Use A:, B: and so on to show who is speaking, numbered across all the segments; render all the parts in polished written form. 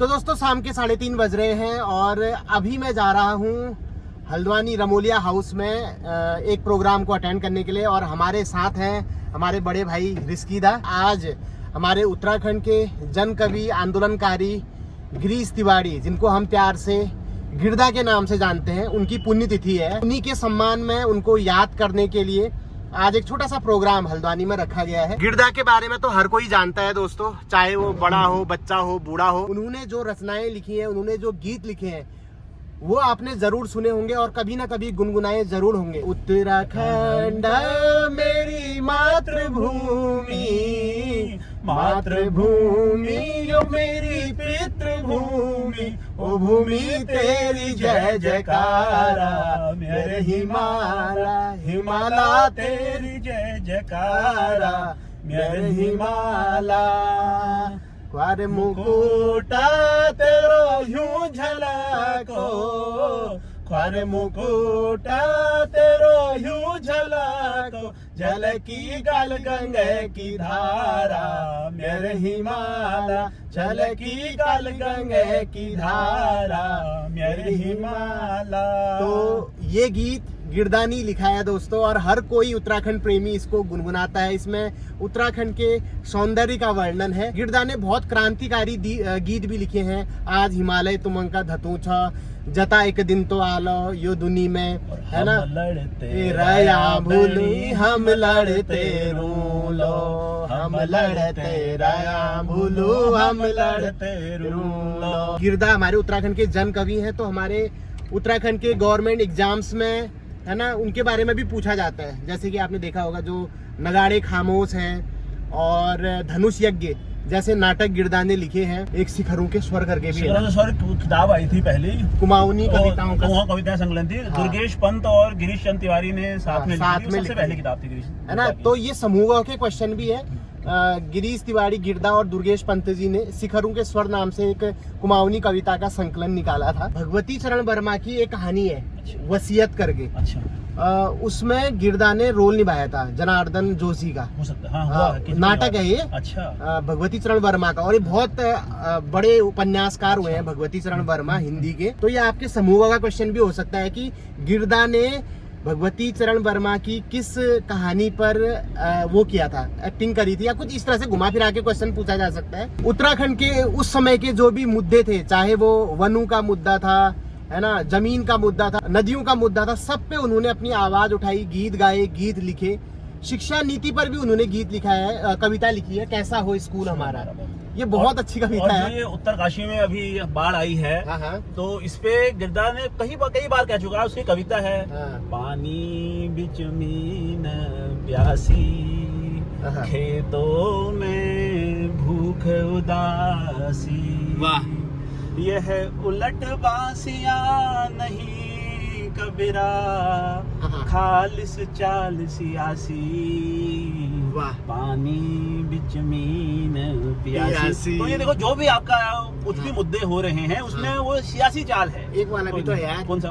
A: तो दोस्तों शाम के 3:30 बज रहे हैं और अभी मैं जा रहा हूँ हल्द्वानी रमोलिया हाउस में एक प्रोग्राम को अटेंड करने के लिए। और हमारे साथ हैं हमारे बड़े भाई रिस्कीदा। आज हमारे उत्तराखंड के जन कवि आंदोलनकारी गिरीश तिवारी, जिनको हम प्यार से गिरदा के नाम से जानते हैं, उनकी पुण्यतिथि है। उन्हीं के सम्मान में उनको याद करने के लिए आज एक छोटा सा प्रोग्राम हल्द्वानी में रखा गया है। गिरदा के बारे में तो हर कोई जानता है दोस्तों, चाहे वो बड़ा हो, बच्चा हो, बूढ़ा हो। उन्होंने जो रचनाएं लिखी हैं, उन्होंने जो गीत लिखे हैं, वो आपने जरूर सुने होंगे और कभी ना कभी गुनगुनाए जरूर होंगे। उत्तराखंड मेरी मातृभूमि, मातृभूमि यो मेरी पितृभूमि, ओ भूमि तेरी जय जयकारा, मेरे हिमालय हिमालय तेरी जय जयकारा, मेरे हिमालय। क्वार मुकुटा तेरो यूं झलको, क्वार मुकुटा तेरो यूं झलको, जल की गल गंगे की धारा, मेरे हिमालय, जल की गल गंगे की धारा, मेरे हिमालय। तो ये गीत गिरदा ने लिखा है दोस्तों, और हर कोई उत्तराखंड प्रेमी इसको गुनगुनाता है। इसमें उत्तराखंड के सौंदर्य का वर्णन है। गिरदा ने बहुत क्रांतिकारी गीत भी लिखे हैं। आज हिमालय तुमका धतूचा, जता एक दिन तो आलो यो दुनी में, है ना, लड़ते रया भूली हम लड़ते रूलो, हम लड़ते रया भूलू हम लड़ते रूलो। गिरदा हमारे उत्तराखंड के जन कवि हैं, तो हमारे उत्तराखंड के गवर्नमेंट एग्जाम्स में, है ना, उनके बारे में भी पूछा जाता है। जैसे कि आपने देखा होगा जो नगाड़े खामोश हैं और धनुष यज्ञ जैसे नाटक गिरदा ने लिखे हैं। एक शिखरों के स्वर करके भी
B: किताब आई थी पहले,
A: कुमाऊनी कविताओं का
B: कविता संकलन थी। हाँ। दुर्गेश पंत और गिरीश चंद्र तिवारी ने साथ में सबसे पहली किताब थी गिरीश,
A: है ना। तो ये समूह के क्वेश्चन भी है। गिरीश तिवारी, गिरदा और दुर्गेश पंत जी ने शिखरों के स्वर नाम से एक कुमाऊनी कविता का संकलन निकाला था। भगवती चरण वर्मा की एक कहानी है, वसीयत करके।
B: अच्छा।
A: उसमें गिरदा ने रोल निभाया था, जनार्दन जोशी का।
B: हो सकता है। हाँ,
A: नाटक है ये।
B: अच्छा।
A: भगवती चरण वर्मा का। और ये बहुत बड़े उपन्यासकार हुए हैं भगवती चरण वर्मा हिंदी के। तो ये आपके समूह का क्वेश्चन भी हो सकता है कि गिरदा ने भगवती चरण वर्मा की किस कहानी पर वो किया था, एक्टिंग करी थी, या कुछ इस तरह से घुमा फिरा के क्वेश्चन पूछा जा सकता है। उत्तराखंड के उस समय के जो भी मुद्दे थे, चाहे वो वनों का मुद्दा था, है ना, जमीन का मुद्दा था, नदियों का मुद्दा था, सब पे उन्होंने अपनी आवाज उठाई, गीत गाए, गीत लिखे। शिक्षा नीति पर भी उन्होंने गीत लिखा है, कविता लिखी है, कैसा हो स्कूल हमारा। ये बहुत अच्छी कविता है।
B: ये उत्तरकाशी में अभी बाढ़ आई है।
A: हाँ।
B: तो इस पे गिरदा ने कई बार कह चुका है। उसकी कविता है। हाँ। पानी बिच मीन प्यासी, खेतों में भूख उदासी, वाह, यह उलट बासियां नहीं कबीरा, खालिस चाल सियासी, वाह, पानी बिच मीन प्यासी। तो ये देखो, जो भी आपका कुछ भी मुद्दे हो रहे हैं उसमें वो सियासी चाल है।
A: एक वाला भी तो है यार।
B: कौन सा?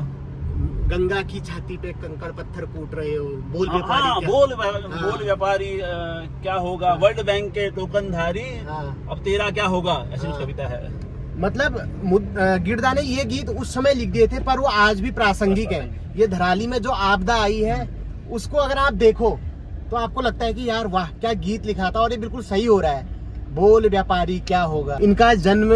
A: गंगा की छाती पे कंकड़ पत्थर कूट रहे हो, बोल व्यापारी।
B: हाँ, बोल व्यापारी क्या होगा, वर्ल्ड बैंक के टोकनधारी, अब तेरा क्या होगा, ऐसी कविता है।
A: मतलब गिरदा ने ये गीत उस समय लिख दिए थे, पर वो आज भी प्रासंगिक है। ये धराली में जो आपदा आई है, उसको अगर आप देखो तो आपको लगता है कि यार वाह, क्या गीत लिखा था, और ये बिल्कुल सही हो रहा है। बोल व्यापारी क्या होगा। इनका जन्म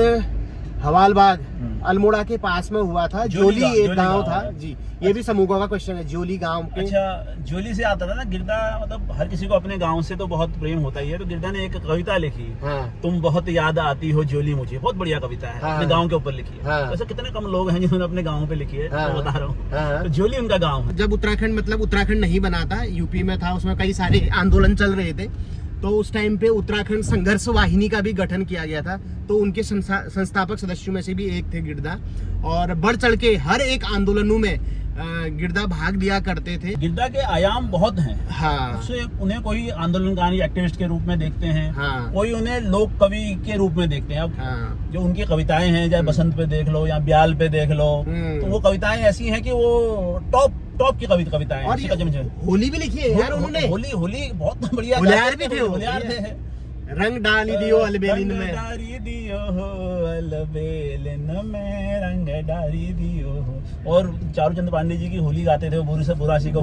A: हवालबाग अल्मोड़ा के पास में हुआ था। जोली एक गांव था जी। ये भी समूह का क्वेश्चन है, जोली गांव के।
B: अच्छा, जोली से आता था ना गिरदा। मतलब हर किसी को अपने गांव से तो बहुत प्रेम होता ही है। तो गिरदा ने एक कविता लिखी। हाँ। तुम बहुत याद आती हो जोली मुझे, बहुत बढ़िया कविता है। हाँ। अपने गांव के ऊपर लिखी है। हाँ। वैसे कितने कम लोग हैं जिन्होंने अपने गाँव पे लिखी है। हाँ। तो बता रहा हूँ। हाँ। तो जोली उनका गाँव है। जब
A: उत्तराखंड नहीं बना था, यूपी में था, उसमें कई सारे आंदोलन चल रहे थे। तो उस टाइम पे उत्तराखंड संघर्ष वाहिनी का भी गठन किया गया था। तो उनके संस्थापक सदस्यों में से भी एक थे गिरदा, और बढ़ चढ़ के हर एक आंदोलनों में गिरदा भाग लिया करते थे।
B: गिरदा के आयाम बहुत हैं।
A: हाँ।
B: उससे उन्हें कोई आंदोलनकारी एक्टिविस्ट के रूप में देखते हैं।
A: हाँ।
B: कोई उन्हें लोक कवि के रूप में देखते हैं। अब हाँ। जो उनकी कविताएं हैं, चाहे बसंत पे देख लो या ब्याल पे देख लो, तो वो कविताएं ऐसी हैं कि वो टॉप की कविताएं।
A: और होली भी लिखी है यार उन्होंने।
B: होली बहुत बढ़िया।
A: होलियार भी थे। रंग डाली दियो अलबेलिन में,
B: डाली दियो अलबेल न मैं रंग डारी दियो हो। और चारूचंद पांडे जी की होली गाते थे, बुरी से बुरा सी को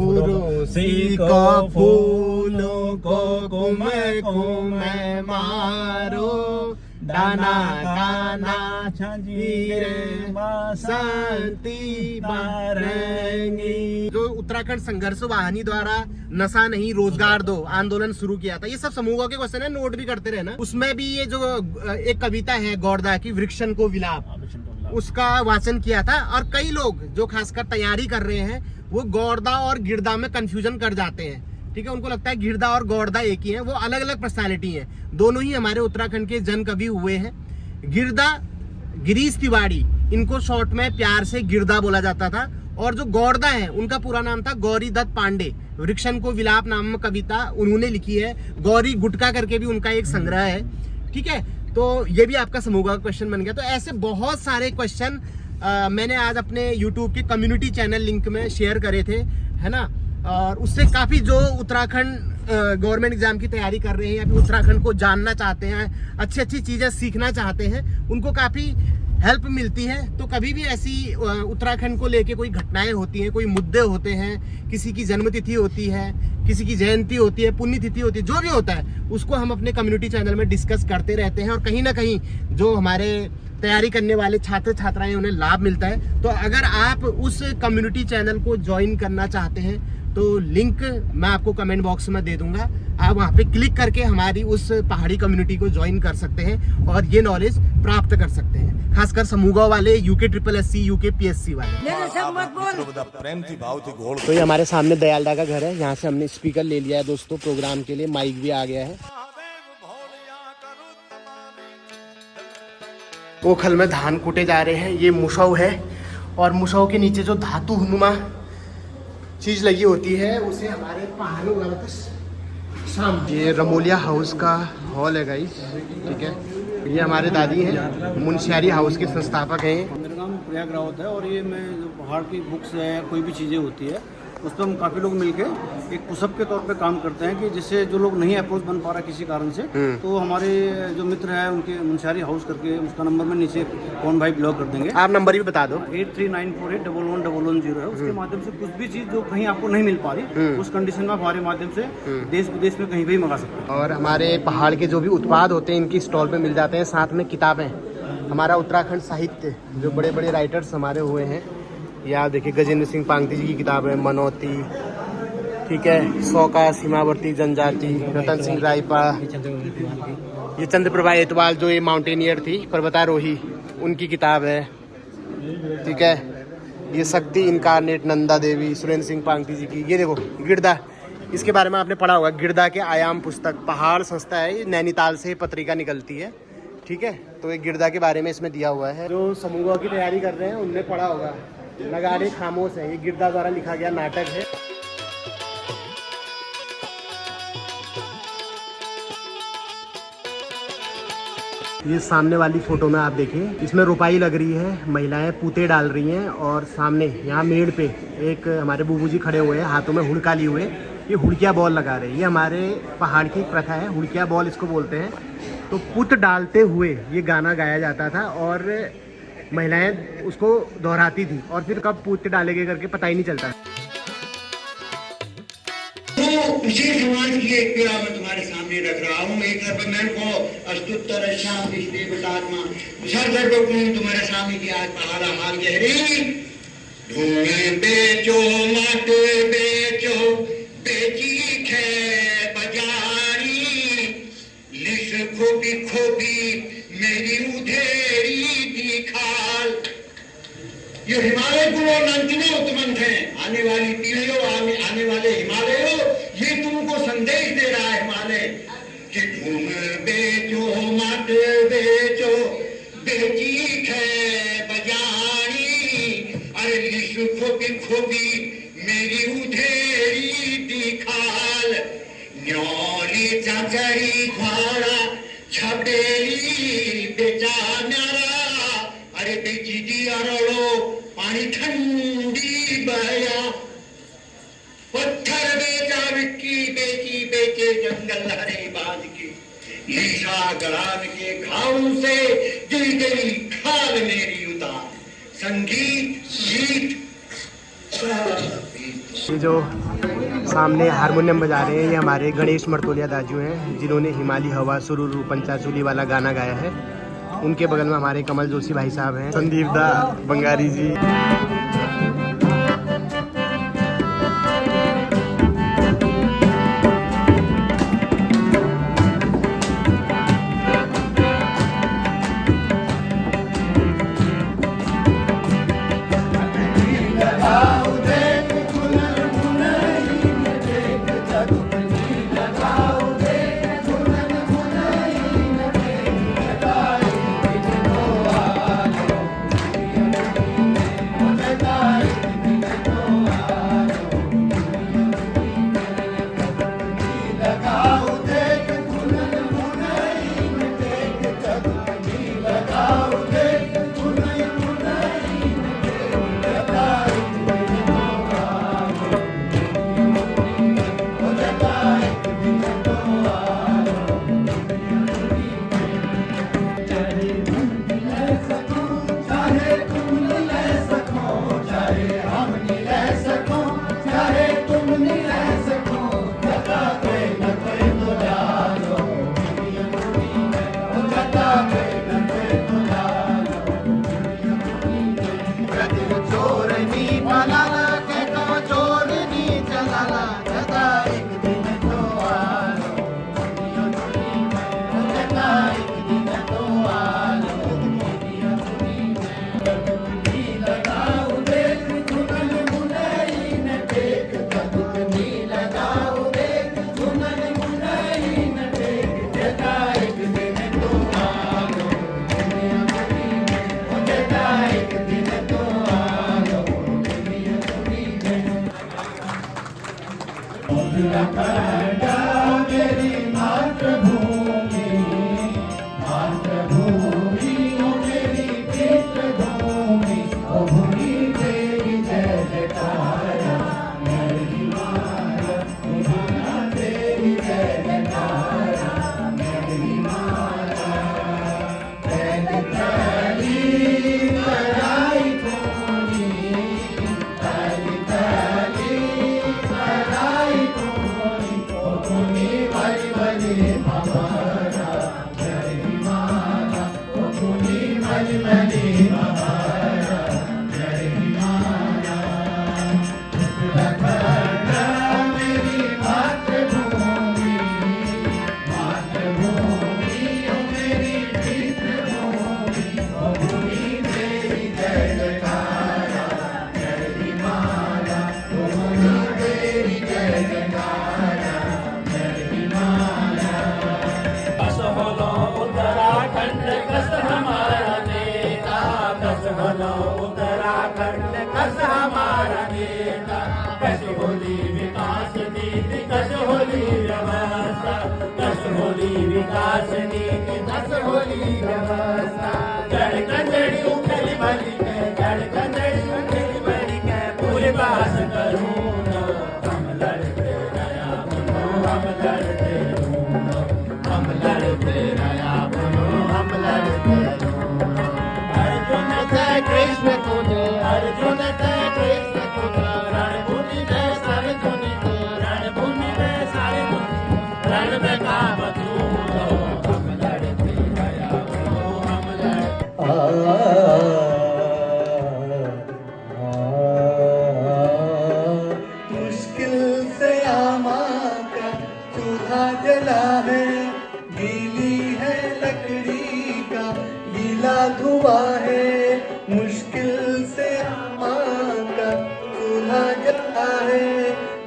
A: फूलों को मैं मारो, दाना काना छाजीरे बसंती बारंगी। जो उत्तराखंड संघर्ष वाहिनी द्वारा नशा नहीं रोजगार दो आंदोलन शुरू किया था, ये सब समूहों के क्वेश्चन है, नोट भी करते रहना। उसमें भी ये जो एक कविता है गौरदा की, वृक्षन को विलाप, उसका वाचन किया था। और कई लोग जो खासकर तैयारी कर रहे हैं वो गौरदा और गिरदा में कंफ्यूजन कर जाते हैं, ठीक है। उनको लगता है गिरदा और गौरदा एक ही है, वो अलग अलग पर्सनालिटी है। दोनों ही हमारे उत्तराखंड के जन कवि हुए हैं। गिरदा गिरीश तिवारी, इनको शॉर्ट में प्यार से गिरदा बोला जाता था। और जो गौरदा है उनका पूरा नाम था गौरी दत्त पांडे। वृक्षन को विलाप नाम कविता उन्होंने लिखी है। गौरी गुटका करके भी उनका एक संग्रह है, ठीक है। तो ये भी आपका समूह का क्वेश्चन बन गया। तो ऐसे बहुत सारे क्वेश्चन मैंने आज अपने YouTube के कम्युनिटी चैनल लिंक में शेयर करे थे, है ना। और उससे काफ़ी जो उत्तराखंड गवर्नमेंट एग्जाम की तैयारी कर रहे हैं या फिर उत्तराखंड को जानना चाहते हैं, अच्छी अच्छी चीज़ें सीखना चाहते हैं, उनको काफ़ी हेल्प मिलती है। तो कभी भी ऐसी उत्तराखंड को लेके कोई घटनाएं होती हैं, कोई मुद्दे होते हैं, किसी की जन्मतिथि होती है, किसी की जयंती होती है, पुण्यतिथि होती है, जो भी होता है उसको हम अपने कम्युनिटी चैनल में डिस्कस करते रहते हैं। और कहीं ना कहीं जो हमारे तैयारी करने वाले छात्र छात्राएं उन्हें लाभ मिलता है। तो अगर आप उस कम्युनिटी चैनल को ज्वाइन करना चाहते हैं तो लिंक मैं आपको कमेंट बॉक्स में दे दूंगा। आप वहाँ पे क्लिक करके हमारी उस पहाड़ी कम्युनिटी को ज्वाइन कर सकते हैं और ये नॉलेज प्राप्त कर सकते हैं, खासकर समूह वाले, यूके SSC, यूके PSC वाले। तो ये हमारे सामने दयालदा का घर है, यहाँ से हमने स्पीकर ले लिया है दोस्तों प्रोग्राम के लिए, माइक भी आ गया है। ओखल में धान कूटे जा रहे हैं। ये मुसौ है और मुसौ के नीचे जो धातु नुमा चीज लगी होती है उसे हमारे पहाड़ों वाला शाम। ये रमोलिया हाउस का हॉल है गाइस, ठीक है। ये हमारे दादी हैं, मुंशियारी हाउस के संस्थापक हैं।
C: मेरा नाम प्रयाग रावत है और ये मैं जो पहाड़ की बुक्स है, कोई भी चीज़ें होती है उस पर हम काफ़ी लोग मिलके एक पुशअप के तौर पे काम करते हैं कि जिससे जो लोग नहीं अप्रोच बन पा रहा किसी कारण से, तो हमारे जो मित्र हैं उनके मुंशियारी हाउस करके उसका नंबर में नीचे कौन भाई ब्लॉग कर देंगे।
A: आप नंबर भी बता दो।
C: 8394811110 है। उसके माध्यम से कुछ भी चीज़ जो कहीं आपको नहीं मिल पा रही उस कंडीशन में हमारे माध्यम से देश विदेश में कहीं भी मंगा सकते हैं।
A: और हमारे पहाड़ के जो भी उत्पाद होते हैं इनकी स्टॉल पे मिल जाते हैं, साथ में किताबें। हमारा उत्तराखंड साहित्य जो बड़े बड़े राइटर्स हमारे हुए हैं, ये आप देखिए गजेंद्र सिंह पांगती जी की किताब है, मनोती, ठीक है, सौका सीमावर्ती जनजाति, रतन सिंह रायपा, ये चंद्रप्रभा एतवाल जो ये माउंटेनियर थी, पर्वतारोही, उनकी किताब है, ठीक है। ये शक्ति इनकारनेट नंदा देवी, सुरेंद्र सिंह पांगती जी की। ये देखो गिरदा, इसके बारे में आपने पढ़ा होगा, गिरदा के आयाम पुस्तक, पहाड़ संस्था है, ये नैनीताल से पत्रिका निकलती है, ठीक है। तो एक गिरदा के बारे में इसमें दिया हुआ है। जो समूह की तैयारी कर रहे हैं उनने पढ़ा होगा, नगाड़े खामोश है, ये गिरदा द्वारा लिखा गया नाटक है। ये सामने वाली फोटो में आप देखिए, इसमें रुपाई लग रही है, महिलाएं पूते डाल रही हैं और सामने यहाँ मेड़ पे एक हमारे बूबू जी खड़े हुए हैं, हाथों में हुड़का लिए हुए, ये हुड़किया बॉल लगा रहे हैं। ये हमारे पहाड़ की प्रथा है, हुड़किया बॉल इसको बोलते हैं। तो पुत डालते हुए ये गाना गाया जाता था और महिलाएं उसको दोहराती थी और फिर कब पूत डालेंगे करके पता ही नहीं चलता।
D: तो उसी समाज की एक पीड़ा मैं तुम्हारे सामने रख रहा हूँ। एक सर्वमैन को अस्तुत्तर शाम देवतात्मा तुम्हारे सामने की आज पहाड़ा हाल गहरी। धूम बेचो मत बेचो बेची खे बजारी, लिस खोपी खोपी मेरी उधेरी दिखाल। ये हिमालय गुरु नंदिनो उत्पन्न है, आने वाली पीढ़ियों आने वाले हिमालयों, ये तुमको संदेश दे रहा है हिमालय कि धूम बेचो मत बेचो बेची है बजानी, अरे लिसु खोपी खोपी मेरी उधेरी दिखाल। न्योली चाचरी घोड़ा छपेली बेचा न्यारा, अरे बेची दी अरड़ो पानी ठंडी बया। पत्थर बेचा विक्की बेची बेचे जंगल हरे बाज के, ईसा गलान के घावों से दिल दिल खाल मेरी उतार। संगीत गीत
A: ये जो सामने हारमोनियम बजा रहे हैं ये हमारे गणेश मर्तोलिया दाजू हैं, जिन्होंने हिमालय हवा सुरुरु पंचाचूली वाला गाना गाया है। उनके बगल में हमारे कमल जोशी भाई साहब हैं, संदीप दा बंगारी जी।
B: उत्तराखंड कस हमारा नेता, कस होली विकास नीति, कस होली व्यवस्था, कस होली विकास नीति, कस होली व्यवस्था। जड़ कंजड़ी उखली भली के, जड़ कंजड़ी उखली भली के, पूरे पास करूँ हम लड़ते रहा बोलो, हम लड़ते रहो, हम लड़ते रहा बोलो, हम लड़ते रहो। अर्जुन जय कृष्ण तुझे, अर्जुन जय कृष्ण तुझे, रणभूमि में सारे धुनि को, रणभूमि में सारे धुनि, रण में काम तू लो, हम लड़ते रहा बोलो, हम लड़ते।
A: मुश्किल से आमा का चूल्हा जला है, गीली है लकड़ी का गीला धुआं है। मुश्किल से आमा का चूल्हा जला है,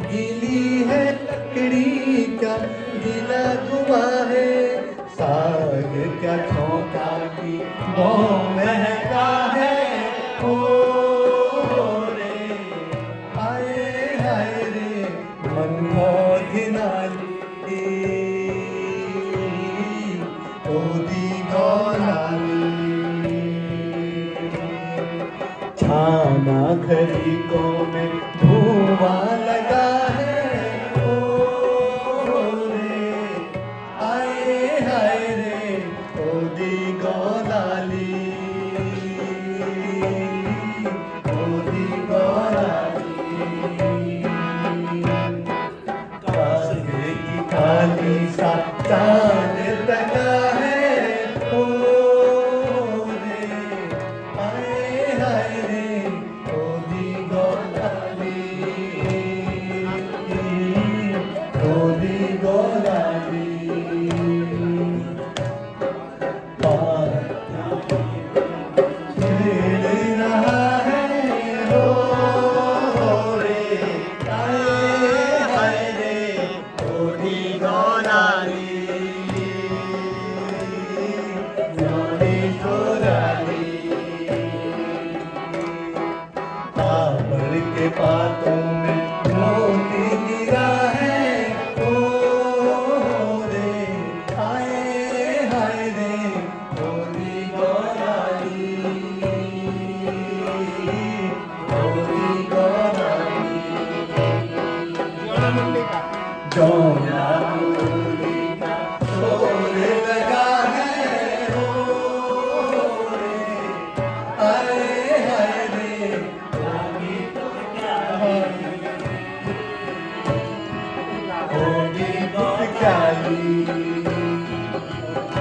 A: गीली है लकड़ी का गीला धुआं है। साग क्या ठोका की वो महका है, ओ रे आए हाय रे मनमोही नाली, ओदी गौरानी छाना खरी को में धुआं लगा है, ओ रे आए हाय तेरे पातों में मोती गिरा है ओ रे हाय रे गौरी गौराई गौरी गौराई जौना